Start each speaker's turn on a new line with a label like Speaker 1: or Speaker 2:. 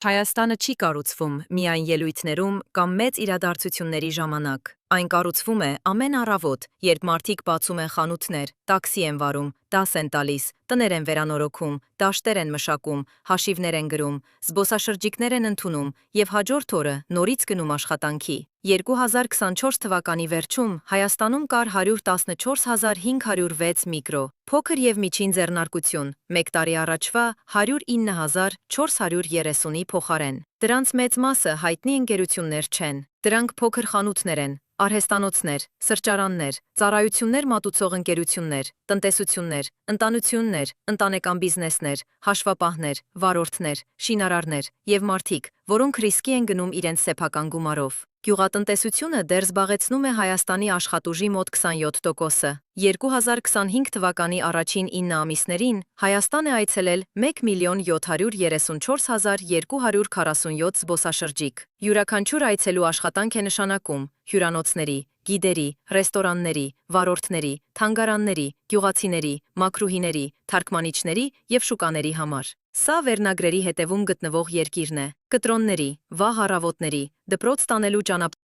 Speaker 1: Հայաստանը չի կառուցվում միայն ելույթներում կամ մեծ իրադարձությունների ժամանակ։ Այն կառուցվում է ամեն առավոտ, երբ մարդիկ բացում են խանութներ, տաքսի են վարում, դաս են տալիս, տներ են վերանորոգում, դաշտեր են մշակում, հաշիվներ են գրում, զբոսաշրջիկներ են ընդունում և հաջորդ օրը նորից գնում աշխատանքի։ 2024 թվականի վերջում Հայաստանում կար 114506 միկրո, փոքր և միջին ձեռնարկություն, մեկ տարի առաջվա 109430-ի փոխարեն։ Դրանց մեծ մասը հայտնի ընկերություններ չեն։ Դրանք փոքր խանութներ են, արհեստանոցներ, սրճարաններ, ծառայություններ մատուցող ընկերություններ, տնտեսություններ, ընտանություններ, ընտանեկան բիզնեսներ, հաշվապահներ, վարորդներ, շինարարներ և մարդիկ, որոնք ռիսկի են գնում իրենց սեփական գումարով։ Գյուղատնտեսությունը դեռ զբաղեցնում է Հայաստանի աշխատուժի մոտ 27%-ը։ 2025 թվականի առաջին 9 ամիսներին Հայաստան է այցելել 1,734,247 զբոսաշրջիկ։ Յուրաքանչյուր այցելու աշխատանք է նշանակում հյուրանոցների, գիդերի, ռեստորանների, վարորդների, թանգարանների, գյուղացիների, մաքրուհիների, թարգմանիչների և շուկաների համար։ Սա վերնագրերի հետևում գտնվող երկիրն է։ Կտրոնների, վաղ առավոտների, դպրոց տանելու ճանապարհ